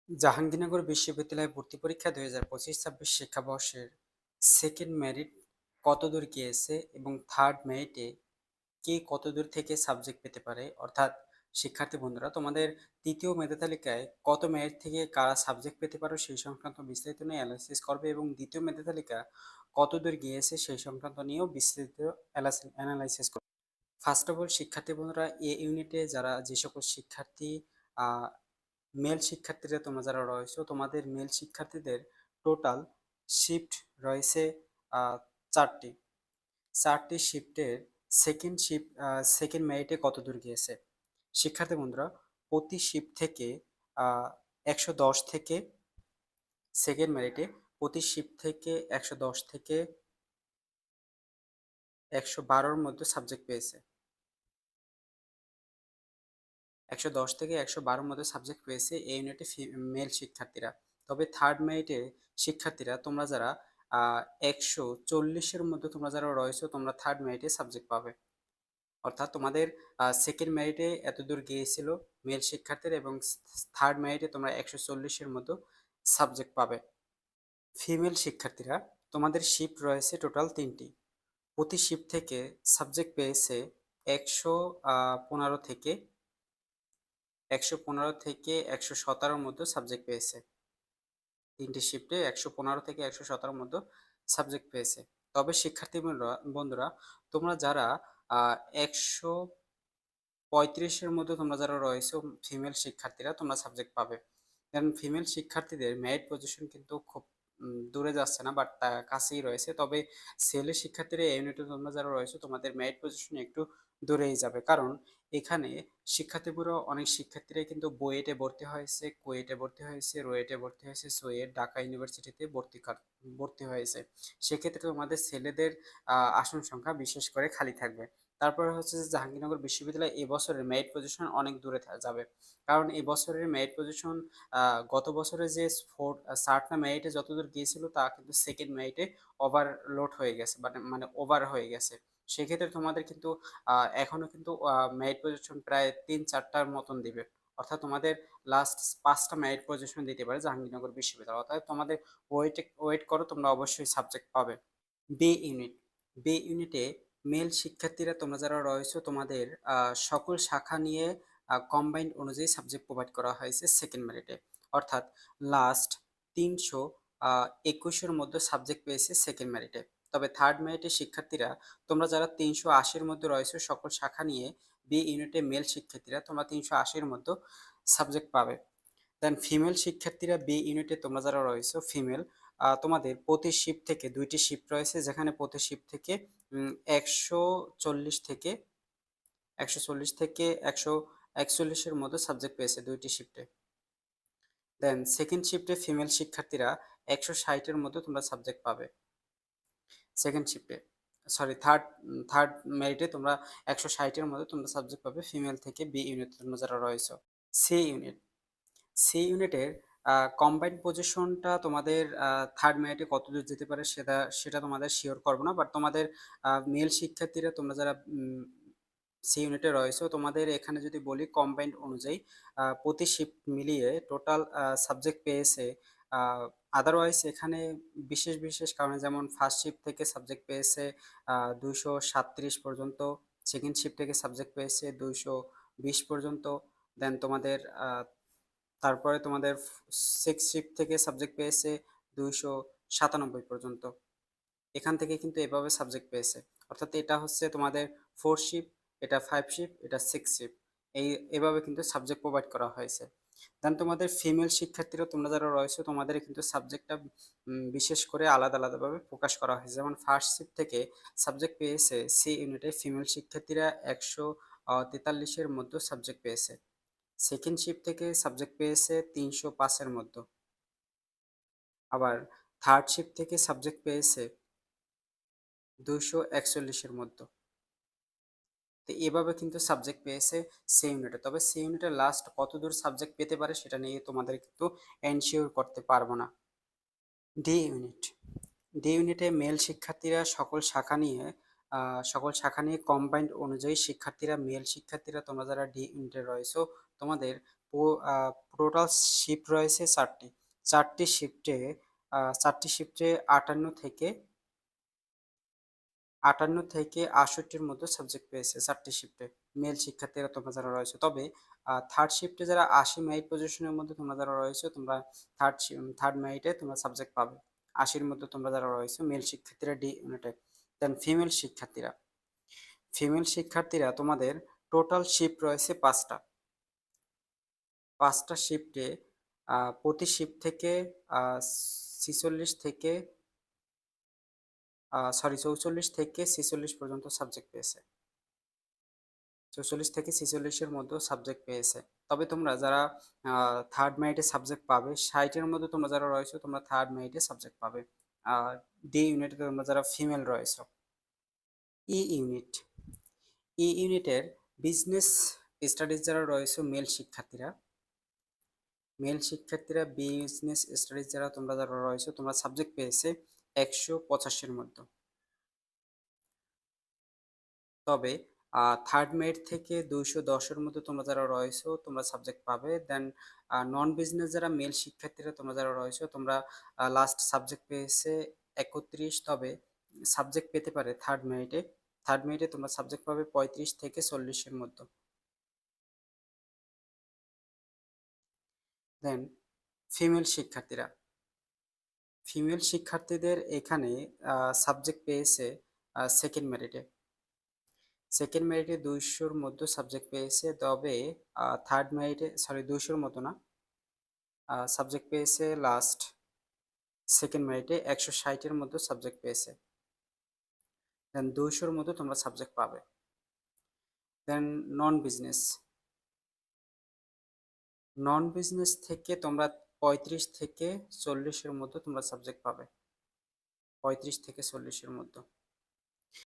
জাহাঙ্গীরনগর বিশ্ববিদ্যালয়ে ভর্তি পরীক্ষা ২০২৫-২৬ শিক্ষাবর্ষের সেকেন্ড মেরিট কতদূর গিয়েছে এবং থার্ড মেরিটে কে কতদূর থেকে সাবজেক্ট পেতে পারে? অর্থাৎ শিক্ষার্থী বন্ধুরা, তোমাদের তৃতীয় মেধা তালিকায় কত মেরিট থেকে কারা সাবজেক্ট পেতে পারো সেই সংক্রান্ত বিস্তারিত নিয়ে অ্যানালাইসিস করবে এবং দ্বিতীয় মেধা তালিকা কতদূর গিয়েছে সেই সংক্রান্ত নিয়েও বিস্তারিত অ্যানালাইসিস করবে। ফার্স্ট অফ অল শিক্ষার্থী বন্ধুরা, এ ইউনিটে যে সকল শিক্ষার্থী মেল শিক্ষার্থীরা তোমরা যারা রয়েছো, তোমাদের মেল শিক্ষার্থীদের টোটাল শিফট রয়েছে আহ, চারটি। চারটি শিফটের সেকেন্ড মেরিটে কত দূর গিয়েছে শিক্ষার্থী বন্ধুরা? প্রতি শিফট থেকে 110 থেকে সেকেন্ড মেরিটে প্রতি শিফট থেকে 110 থেকে 112-র মধ্যে সাবজেক্ট পেয়েছে। 110 থেকে 112-র মধ্যে সাবজেক্ট পেয়েছে এই ইউনিটে মেল শিক্ষার্থীরা। তবে থার্ড মেরিটে শিক্ষার্থীরা তোমরা যারা 140-এর মধ্যে তোমরা যারা রয়েছো, তোমরা থার্ড মেরিটে সাবজেক্ট পাবে। অর্থাৎ তোমাদের সেকেন্ড মেরিটে এতদূর গিয়েছিল মেল শিক্ষার্থীরা এবং থার্ড মেরিটে তোমরা 140-এর মতো সাবজেক্ট পাবে। ফিমেল শিক্ষার্থীরা, তোমাদের শিফট রয়েছে টোটাল 3টি। প্রতি শিফট থেকে সাবজেক্ট পেয়েছে 115 থেকে 117-র মধ্যে সাবজেক্ট পেয়েছে। 3টি শিফটে 115 থেকে 117-র মধ্যে সাবজেক্ট পেয়েছে। তবে শিক্ষার্থী বন্ধুরা, তোমরা যারা 135-এর মধ্যে তোমরা যারা রয়েছে ফিমেল শিক্ষার্থীরা, তোমরা সাবজেক্ট পাবে। কারণ ফিমেল শিক্ষার্থীদের মেরিট পজিশন কিন্তু খুব দূরে যাচ্ছে না, বাট কাছেই রয়েছে। তবে ছেলে শিক্ষার্থীরা এই ইউনিটে তোমরা যারা রয়েছে, তোমাদের মেরিট পজিশন একটু দূরেই যাবে। কারণ এখানে শিক্ষার্থীগুলো অনেক শিক্ষার্থীরাই কিন্তু বুয়েটে ভর্তি হয়েছে, কুয়েটে ভর্তি হয়েছে, রুয়েটে ভর্তি হয়েছে, সুয়েট, ঢাকা ইউনিভার্সিটিতে ভর্তি হয়েছে। সেক্ষেত্রে তোমাদের ছেলেদের আসন সংখ্যা বিশেষ করে খালি থাকবে। তারপরে হচ্ছে যে জাহাঙ্গীরনগর বিশ্ববিদ্যালয় এবছরের মেরিট পজিশন অনেক দূরে যাবে। কারণ এবছরের মেরিট পজিশন গত বছরে যে সার্টনা মেরিটে যতদূর গিয়েছিল তা কিন্তু সেকেন্ড মেরিটে ওভারলোড হয়ে গেছে, মানে ওভার হয়ে গেছে। সেক্ষেত্রে তোমাদের কিন্তু এখনো কিন্তু মেরিট পজিশন প্রায় 3-4টার মতন দিবে। অর্থাৎ তোমাদের লাস্ট 5টা মেরিট পজিশন দিতে পারে জাহাঙ্গীরনগর বিশ্ববিদ্যালয়। অর্থাৎ তোমাদের ওয়েট করো, তোমরা অবশ্যই সাবজেক্ট পাবে। বি ইউনিট বি ইউনিটে মেল শিক্ষার্থীরা তোমরা যারা রয়েছো, তোমাদের সকল শাখা নিয়ে কম্বাইন্ড অনুযায়ী সাবজেক্ট প্রোভাইড করা হয়েছে সেকেন্ড মেরিটে। অর্থাৎ লাস্ট 321-এর মধ্যে সাবজেক্ট পেয়েছে সেকেন্ড মেরিটে। তবে থার্ড মেরিটে শিক্ষার্থীরা তোমরা যারা 380-এর মধ্যে রয়েছে সকল শাখা নিয়ে, বি ইউনিটে মেল শিক্ষার্থীরা তোমরা 380-এর মধ্যে সাবজেক্ট পাবে। দেন ফিমেল শিক্ষার্থীরা বি ইউনিটে তোমরা যারা রয়েছে ফিমেল, তোমাদের প্রতি শিফট থেকে 2টি শিফট রয়েছে, যেখানে প্রতি শিফট থেকে 140 থেকে 141-এর মধ্যে সাবজেক্ট পেয়েছে 2টি শিফটে। দেন সেকেন্ড শিফটে ফিমেল শিক্ষার্থীরা 160-এর মধ্যে তোমরা সাবজেক্ট পাবে সেকেন্ড শিফটে। সরি, থার্ড মেরিটে তোমরা 160-এর মধ্যে তোমরা সাবজেক্ট পাবে ফিমেল থেকে বি ইউনিট তোমরা যারা রয়েছে। সি ইউনিট সি ইউনিটের কম্বাইন্ড পজিশনটা তোমাদের থার্ড মেরিটে কতদূর যেতে পারে সেটা তোমাদের শিওর করবো না, বাট তোমাদের মেল শিক্ষার্থীরা তোমরা যারা সি ইউনিটে রয়েছে, তোমাদের এখানে যদি বলি কম্বাইন্ড অনুযায়ী প্রতি শিফট মিলিয়ে টোটাল সাবজেক্ট পেয়েছে। আদারওয়াইজ এখানে বিশেষ বিশেষ কারণে, যেমন ফার্স্ট শিফট থেকে সাবজেক্ট পেয়েছে 237 পর্যন্ত, সেকেন্ড শিফট থেকে সাবজেক্ট পেয়েছে 220 পর্যন্ত। দেন তোমাদের তারপরে তোমাদের সিক্স শিফট থেকে সাবজেক্ট পেয়েছে 297 পর্যন্ত। এখান থেকে কিন্তু এভাবে সাবজেক্ট পেয়েছে। অর্থাৎ এটা হচ্ছে তোমাদের 4 শিফট, এটা 5 শিফট, এটা 6 শিফট, এভাবে কিন্তু সাবজেক্ট প্রোভাইড করা হয়েছে। দেন তোমাদের ফিমেল শিক্ষার্থীরা তোমরা যারা রয়েছে, তোমাদের কিন্তু সাবজেক্টটা বিশেষ করে আলাদা আলাদাভাবে প্রকাশ করা হয়েছে। যেমন ফার্স্ট শিফট থেকে সাবজেক্ট পেয়েছে সি ইউনিটে ফিমেল শিক্ষার্থীরা 143-এর মধ্যে সাবজেক্ট পেয়েছে। সেকেন্ড শিফট থেকে সাবজেক্ট পেয়েছে 305-এর মধ্যে। আবার থার্ড শিফট থেকে সাবজেক্ট পেয়েছে 241-এর মধ্যে। তো এভাবে কিন্তু সাবজেক্ট পেয়েছে সি ইউনিটে। তবে সি ইউনিটের লাস্ট কত দূর সাবজেক্ট পেতে পারে সেটা নিয়ে তোমাদের কিন্তু এনশিওর করতে পারবো না। ডি ইউনিট ডি ইউনিটে মেল শিক্ষার্থীরা সকল শাখা নিয়ে কম্বাইন্ড অনুযায়ী শিক্ষার্থীরা, মেল শিক্ষার্থীরা তোমরা যারা ডি ইউনিটে রয়েছো, তোমাদের টোটাল শিফট রয়েছে 4টি। 4টি শিফটে 58 থেকে 68-র মতো সাবজেক্ট পেয়েছে 4টি শিফটে মেল শিক্ষার্থীরা তোমরা যারা রয়েছে। তবে থার্ড শিফটে যারা 80 মেরিট পজিশনের মধ্যে তোমরা যারা রয়েছে, তোমরা থার্ড মেরিটে তোমরা সাবজেক্ট পাবে। 80-র মধ্যে তোমরা যারা রয়েছে মেল শিক্ষার্থীরা ডি ইউনিটে। দেন ফিমেল শিক্ষার্থীরা তোমাদের টোটাল শিফট রয়েছে 5টা। 5টা শিফটে প্রতি শিফট থেকে 46 থেকে 44 থেকে 46 পর্যন্ত সাবজেক্ট পেয়েছে। 44 থেকে 46-এর মধ্যে সাবজেক্ট পেয়েছে। তবে তোমরা যারা থার্ড মেরিটে সাবজেক্ট পাবে, 60-এর মধ্যে তোমরা যারা রয়েছে তোমরা থার্ড মেরিটে সাবজেক্ট পাবে। ডি ইউনিটে তোমরা যারা ফিমেল রয়েছে। ই ইউনিট ই ইউনিটের বিজনেস স্টাডিজ যারা রয়েছে বিজনেস স্টাডিজ যারা রয়েছে তোমরা সাবজেক্ট পেয়েছে 185-এর মধ্যে। তবে থার্ড মেরিট থেকে 210-এর মধ্যে তোমরা যারা রয়েছো তোমরা সাবজেক্ট পাবে। দেন নন বিজনেস যারা মেল শিক্ষার্থীরা তোমরা যারা রয়েছো তোমরা লাস্ট সাবজেক্ট পেয়েছে 31। তবে সাবজেক্ট পেতে পারে থার্ড মেরিটে তোমরা সাবজেক্ট পাবে 35 থেকে 40-এর মধ্যে। দেন ফিমেল শিক্ষার্থীদের এখানে সাবজেক্ট পেয়েছে সেকেন্ড মেরিটে 200-র মধ্যে সাবজেক্ট পেয়েছে। তবে থার্ড মেরিটে 200-র মতো না, সাবজেক্ট পেয়েছে লাস্ট সেকেন্ড মেরিটে 160-এর মধ্যে সাবজেক্ট পেয়েছে। দেন 200-র মধ্যে তোমরা সাবজেক্ট পাবে। দেন নন বিজনেস থেকে তোমরা 35 থেকে 40-এর মধ্যে তোমরা সাবজেক্ট পাবে। 35 থেকে 40-এর মধ্যে।